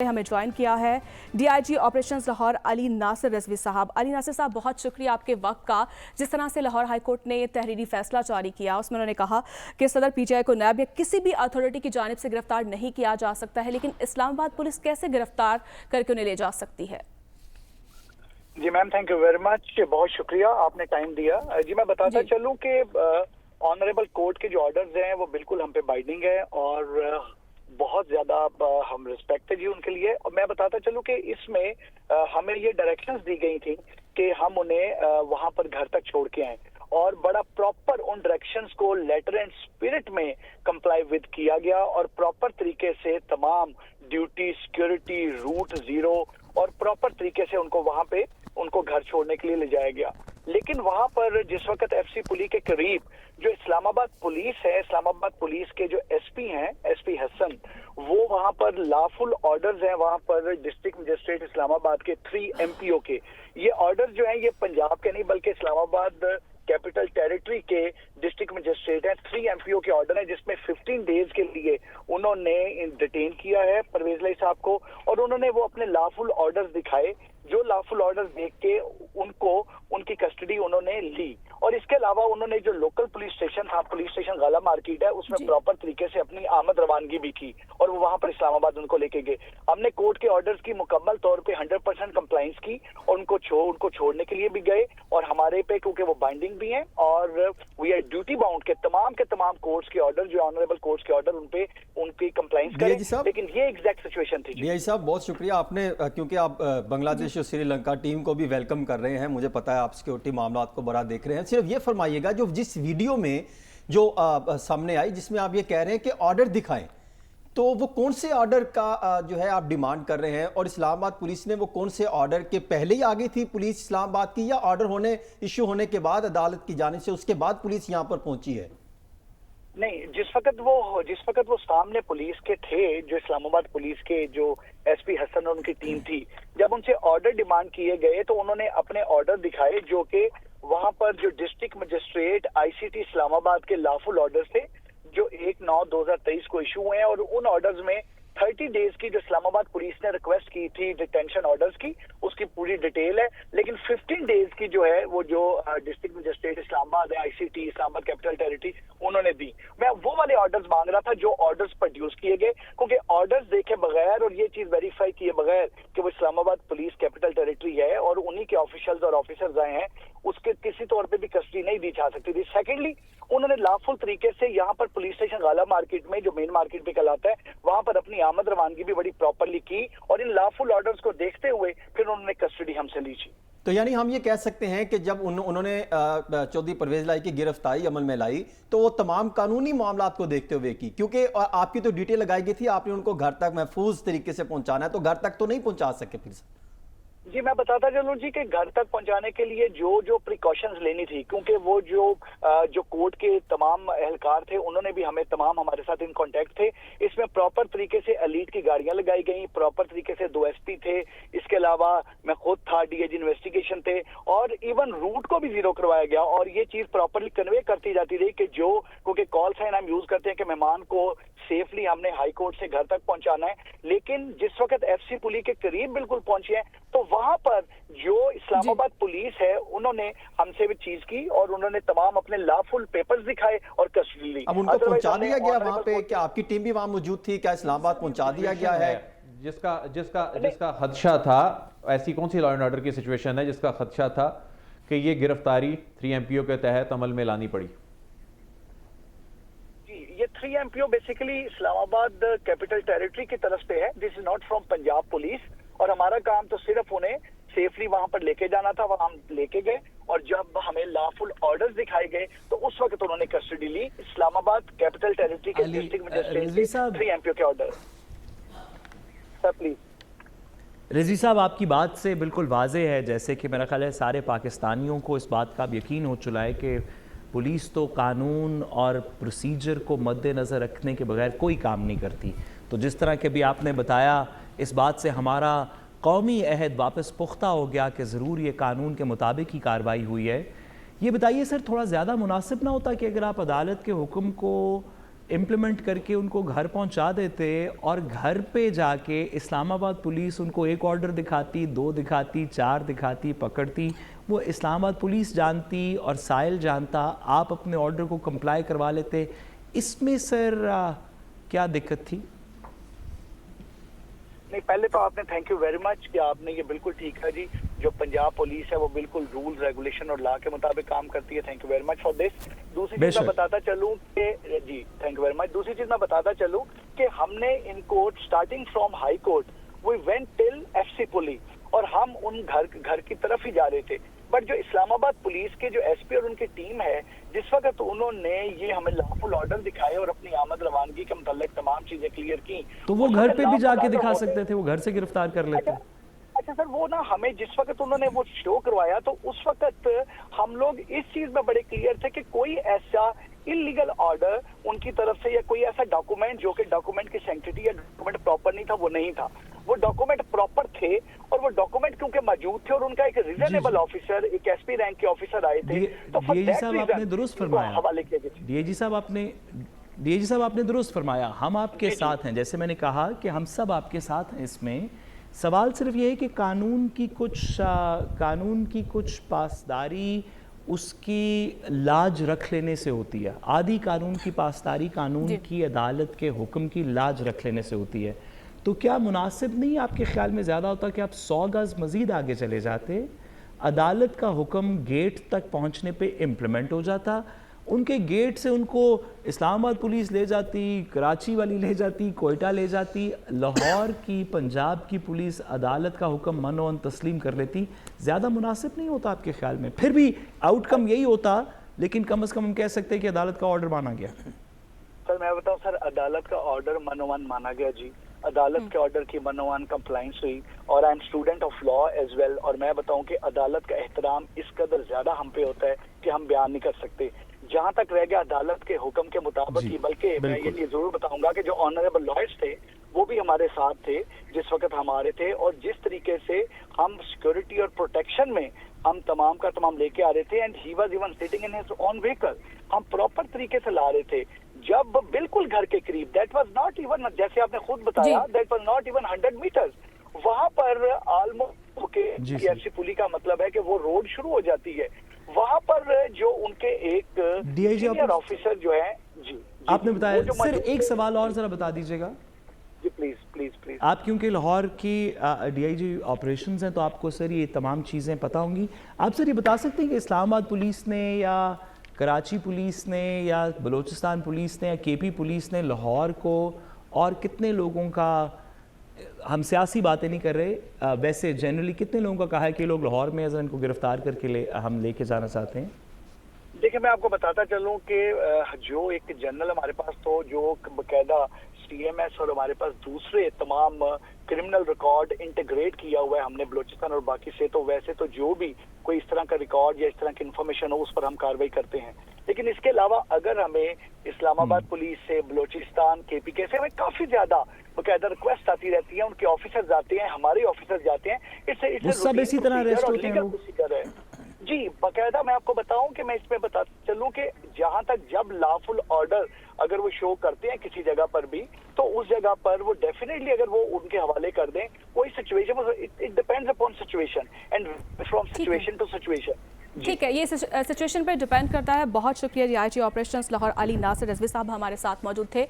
हमें ज्वाइन किया है डीआईजी ऑपरेशंस लाहौर अली नासिर रिजवी साहब। अली नासिर साहब, बहुत शुक्रिया आपके वक्त का। जिस तरह से लाहौर हाई कोर्ट ने तहरीरी फैसला जारी किया उसमें उन्होंने कहा कि सदर पीजीआई को नैब या किसी भी अथॉरिटी की जानिब से गिरफ्तार नहीं किया जा सकता है, लेकिन इस्लामाबाद पुलिस कैसे गिरफ्तार करके उन्हें ले जा सकती है? जी ma'am, thank you very much, बहुत शुक्रिया आपने टाइम दिया। जी मैं बताता चलूं कि ऑनरेबल कोर्ट के जो ऑर्डर्स हैं वो बिल्कुल हम पे बाइंडिंग है और बहुत ज्यादा हम रिस्पेक्ट है जी उनके लिए। और मैं बताता चलूं कि इसमें हमें ये डायरेक्शंस दी गई थी कि हम उन्हें वहां पर घर तक छोड़ के आए और बड़ा प्रॉपर उन डायरेक्शंस को लेटर एंड स्पिरिट में कंप्लाई विद किया गया और प्रॉपर तरीके से तमाम ड्यूटी, सिक्योरिटी, रूट जीरो और प्रॉपर तरीके से उनको वहां पे उनको घर छोड़ने के लिए ले जाया गया। लेकिन वहां पर जिस वक्त एफसी पुलिस के करीब जो इस्लामाबाद पुलिस है, इस्लामाबाद पुलिस के जो एसपी हैं, एसपी हसन, वो वहां पर लॉफुल ऑर्डर्स हैं वहां पर डिस्ट्रिक्ट मजिस्ट्रेट इस्लामाबाद के 3 एमपीओ के। ये ऑर्डर्स जो हैं ये पंजाब के नहीं बल्कि इस्लामाबाद कैपिटल टेरिटरी के डिस्ट्रिक्ट मजिस्ट्रेट हैं। 3 एमपीओ के ऑर्डर हैं जिसमें 15 डेज के लिए उन्होंने डिटेन किया है परवेज लाई साहब को और उन्होंने वो अपने लॉफुल ऑर्डर्स दिखाए। जो लॉफुल ऑर्डर्स देख के उनको उनकी कस्टडी उन्होंने ली और इसके अलावा उन्होंने जो लोकल पुलिस स्टेशन था, पुलिस स्टेशन गाला मार्केट है, उसमें प्रॉपर तरीके से अपनी आमद रवानगी भी की और वो वहां पर इस्लामाबाद उनको लेके गए। हमने कोर्ट के ऑर्डर्स की मुकम्मल तौर पे 100% कंप्लाइंस की और उनको छोड़ने के लिए भी गए और हमारे पे क्योंकि वो बाइंडिंग भी हैं और वी आर ड्यूटी बाउंड के तमाम कोर्ट्स के ऑर्डर जो ऑनरेबल कोर्ट्स के ऑर्डर उनपे उनकी कंप्लाइंस करें। लेकिन ये एग्जैक्ट सिचुएशन थी। डीआईजी साहब, बहुत शुक्रिया आपने, क्योंकि आप बांग्लादेश और श्रीलंका टीम को भी वेलकम कर रहे हैं। मुझे पता है आप सिक्योरिटी मामला को बड़ा देख रहे हैं। सिर्फ ये फरमाइएगा, जो जिस वीडियो में जो सामने आई जिसमें आप ये कह रहे हैं कि ऑर्डर दिखाएं, तो वो कौन से ऑर्डर का जो है आप डिमांड कर रहे हैं और इस्लामाबाद पुलिस ने वो कौन से ऑर्डर के पहले ही आगे थी पुलिस इस्लामाबाद की, या ऑर्डर इश्यू होने के बाद अदालत की जानिब से उसके बाद पुलिस यहाँ पर पहुंची है? नहीं, जिस वक्त वो सामने पुलिस के थे, जो इस्लामाबाद पुलिस के जो एसपी हसन और उनकी टीम थी, जब उनसे ऑर्डर डिमांड किए गए तो उन्होंने अपने ऑर्डर दिखाए जो कि वहां पर जो डिस्ट्रिक्ट मजिस्ट्रेट आईसीटी इस्लामाबाद के लॉफुल ऑर्डर्स थे जो 1/9/2023 को इशू हुए हैं और उन ऑर्डर्स में 30 डेज की जो इस्लामाबाद पुलिस ने रिक्वेस्ट की थी डिटेंशन ऑर्डर्स की, उसकी पूरी डिटेल है। लेकिन 15 डेज की जो है वो जो डिस्ट्रिक्ट मजिस्ट्रेट इस्लामाबाद है, आईसीटी इस्लामाबाद कैपिटल टेरिटरी, उन्होंने दी। मैं वो वाले ऑर्डर्स मांग रहा था जो ऑर्डर्स प्रोड्यूस किए गए, क्योंकि ऑर्डर्स देखे बगैर और ये चीज वेरीफाई किए बगैर कि वो इस्लामाबाद पुलिस कैपिटल टेरिटरी है और उन्हीं के ऑफिशियल्स और ऑफिसर्स आए हैं, उसके किसी तौर पे भी कस्टडी नहीं दी जा सकती थी। सेकेंडली, उन्होंने लॉफुल तरीके से यहाँ पर पुलिस स्टेशन गाला मार्केट में जो मेन मार्केट भी कहलाता है वहां पर अपनी आमद रवानगी भी बड़ी प्रॉपरली की और इन लॉफुल ऑर्डर्स को देखते हुए फिर उन्होंने कस्टडी हमसे ली थी। तो यानी हम ये कह सकते हैं कि जब उन्होंने चौधरी परवेज लाई की गिरफ्तारी अमल में लाई तो वो तमाम कानूनी मामलात को देखते हुए की, क्योंकि आपकी तो डिटेल लगाई गई थी, आपने उनको घर तक महफूज तरीके से पहुंचाना है, तो घर तक तो नहीं पहुंचा सके फिर से? जी मैं बताता चलूं जी कि घर तक पहुंचाने के लिए जो प्रिकॉशंस लेनी थी, क्योंकि वो जो कोर्ट के तमाम एहलकार थे उन्होंने भी हमारे साथ इन कांटेक्ट थे। इसमें प्रॉपर तरीके से एलीट की गाड़ियां लगाई गई, प्रॉपर तरीके से 2 एसपी थे, इसके अलावा मैं खुद था, डीआईजी इन्वेस्टिगेशन थे और इवन रूट को भी जीरो करवाया गया और ये चीज प्रॉपरली कन्वे करती जाती रही कि क्योंकि कॉल साइन हम यूज करते हैं कि मेहमान को सेफली हमने हाई कोर्ट से घर तक पहुंचाना है, लेकिन जिस वक्त एफसी पुलिस के करीब बिल्कुल पहुंचे हैं तो वहां पर जो इस्लामाबाद पुलिस है उन्होंने हमसे भी चीज की और उन्होंने तमाम अपने लॉफुल पेपर्स दिखाए और कस्टडी ली। अब उनको पहुंचा दिया गया वहां पे? क्या आपकी टीम भी वहां मौजूद थी? क्या इस्लामाबाद पहुंचा दिया गया है? जिसका खदशा था, ऐसी कौन सी लॉ एंड ऑर्डर की सिचुएशन है जिसका खदशा था कि ये गिरफ्तारी 3 एमपीओ के तहत अमल में लानी पड़ी? ये 3 MPO basically Islamabad capital territory की तरफ से है। This is not from Punjab police और हमारा काम तो सिर्फ उन्हें सेफली वहां पर लेके जाना था, वहां हम लेके गए और जब हमें लॉफुल ऑर्डर्स दिखाए गए तो उस वक्त उन्होंने कस्टडी ली। इस्लामाबाद कैपिटल टेरिटरी के डिस्ट्रिक्ट मजिस्ट्रेट 3 एमपीओ के ऑर्डर। Sir please. रिजवी साहब, आपकी बात से बिल्कुल वाज़ेह है, जैसे कि मेरा ख्याल है सारे पाकिस्तानियों को इस बात का अब यकीन हो चुका है कि पुलिस तो कानून और प्रोसीजर को मद्देनज़र रखने के बगैर कोई काम नहीं करती। तो जिस तरह के भी आपने बताया, इस बात से हमारा कौमी अहद वापस पुख्ता हो गया कि ज़रूर ये कानून के मुताबिक ही कार्रवाई हुई है। ये बताइए सर, थोड़ा ज़्यादा मुनासिब ना होता कि अगर आप अदालत के हुक्म को इम्प्लीमेंट करके उनको घर पहुंचा देते और घर पे जाके इस्लामाबाद पुलिस उनको एक ऑर्डर दिखाती, 2 दिखाती, 4 दिखाती, पकड़ती, वो इस्लामाबाद पुलिस जानती और साहिल जानता, आप अपने ऑर्डर को कंप्लाई करवा लेते। इसमें सर क्या दिक्कत थी? नहीं, पहले तो आपने थैंक यू वेरी मच कि आपने ये बिल्कुल ठीक है जी, जो पंजाब पुलिस है वो बिल्कुल रूल रेगुलेशन और लॉ के मुताबिक काम करती है। Thank you very much for this. दूसरी चीज मैं बताता चलूं कि जी थैंक यू वेरी मच। दूसरी चीज मैं बताता चलूं कि हमने in court starting from high court we went till FC police और हम उन घर की तरफ ही जा रहे थे। बट जो इस्लामाबाद पुलिस के जो एसपी और उनकी टीम है, जिस वक्त उन्होंने ये हमें लॉफुल ऑर्डर दिखाए और अपनी आमद रवानगी के मुताल्लिक तमाम चीजें क्लियर की, तो वो घर पे भी जाके दिखा सकते थे, वो घर से गिरफ्तार कर लेते। अच्छा सर, वो ना हमें जिस वक्त उन्होंने वो शो करवाया तो उस वक्त हम लोग इस चीज में बड़े क्लियर थे कि कोई ऐसा इलीगल ऑर्डर उनकी तरफ से या कोई ऐसा डॉक्यूमेंट जो कि डॉक्यूमेंट की सैंक्टिटी या डॉक्यूमेंट प्रॉपर नहीं था, वो नहीं था। वो डॉक्यूमेंट प्रॉपर थे और वो डॉक्यूमेंट क्योंकि मौजूद थे और उनका एक रीजनेबल ऑफिसर, एक एसपी रैंक के ऑफिसर आए थे, तो डीएजी साहब आपने दुरुस्त फरमाया, हवाले किए गए। डीएजी साहब आपने दुरुस्त फरमाया, हम आपके साथ हैं। जैसे मैंने कहा कि हम सब आपके साथ हैं इसमें। सवाल सिर्फ ये है कि कानून की कुछ पासदारी उसकी लाज रख लेने से होती है। आधी कानून की पासदारी कानून की अदालत के हुक्म की लाज रख लेने से होती है। तो क्या मुनासिब नहीं आपके ख्याल में ज़्यादा होता कि आप 100 गज़ मज़ीद आगे चले जाते, अदालत का हुक्म गेट तक पहुंचने पे इम्प्लीमेंट हो जाता, उनके गेट से उनको इस्लामाबाद पुलिस ले जाती, कराची वाली ले जाती, कोयटा ले जाती, लाहौर की, पंजाब की पुलिस अदालत का हुक्म मनोन तस्लीम कर लेती? ज़्यादा मुनासिब नहीं होता आपके ख्याल में? फिर भी आउटकम यही होता, लेकिन कम से कम हम कह सकते हैं कि अदालत का ऑर्डर माना गया। सर मैं बताऊं सर, अदालत का ऑर्डर मनोवन माना गया जी, अदालत के ऑर्डर की मनोवन कंप्लाइंस हुई और I am student of law as well. और मैं बताऊं कि अदालत का एहतराम इस कदर ज्यादा हम पे होता है कि हम बयान नहीं कर सकते। जहां तक रह गया अदालत के हुक्म के मुताबिक ही, बल्कि मैं ये जरूर बताऊंगा कि जो ऑनरेबल लॉयर्स थे वो भी हमारे साथ थे जिस वक्त हमारे थे, और जिस तरीके से हम सिक्योरिटी और प्रोटेक्शन में हम तमाम का तमाम लेके आ रहे थे, and he was even sitting in his own vehicle, हम प्रॉपर तरीके से ला रहे थे। जब बिल्कुल घर के करीब, दैट वाज नॉट इवन, जैसे आपने खुद बताया, that was not even 100 metres, वहां पर ऑलमोस्ट के पुलिस का मतलब है कि वो रोड शुरू हो जाती है। वहां पर जो उनके एक सीनियर ऑफिसर जो है जी आपने बताया, सर एक सवाल और जरा बता दीजिएगा जी, प्लीज प्लीज प्लीज। आप क्योंकि लाहौर की डीआईजी ऑपरेशंस हैं तो आपको सर ये तमाम चीज़ें पता होंगी। आप सर ये बता सकते हैं कि इस्लामाबाद पुलिस ने या कराची पुलिस ने या बलूचिस्तान पुलिस ने या केपी पुलिस ने लाहौर को और कितने लोगों का, हम सियासी बातें नहीं कर रहे, वैसे जनरली कितने लोगों का कहा है कि लोग लाहौर में अगर इनको गिरफ्तार करके हम लेके जाना चाहते हैं? देखिए मैं आपको बताता चलूं कि जो एक जनरल हमारे पास तो जो बकायदा CMS और हमारे पास दूसरे तमाम क्रिमिनल रिकॉर्ड इंटीग्रेट किया हुआ है हमने बलूचिस्तान और बाकी से, तो वैसे तो जो भी कोई इस तरह का रिकॉर्ड या इस तरह की इन्फॉर्मेशन हो उस पर हम कार्रवाई करते हैं। लेकिन इसके अलावा अगर हमें इस्लामाबाद पुलिस से, बलूचिस्तान, KPK से हमें काफी ज्यादा बकायदा रिक्वेस्ट आती रहती है, उनके ऑफिसर्स जाते हैं, हमारे ऑफिसर्स जाते हैं, इससे सब इसी तरह अरेस्ट होते हैं जी। बकायदा मैं आपको बताऊं कि मैं इसमें बता चलूं कि जहां तक जब लॉफुल ऑर्डर अगर वो शो करते हैं किसी जगह पर भी, तो उस जगह पर वो डेफिनेटली अगर वो उनके हवाले कर दें, कोई situation, it depends upon situation and from situation to situation. ठीक है, ये सिचुएशन पे डिपेंड करता है। बहुत शुक्रिया डीआईजी ऑपरेशंस लाहौर अली नासिर रिजवी साहब हमारे साथ मौजूद थे।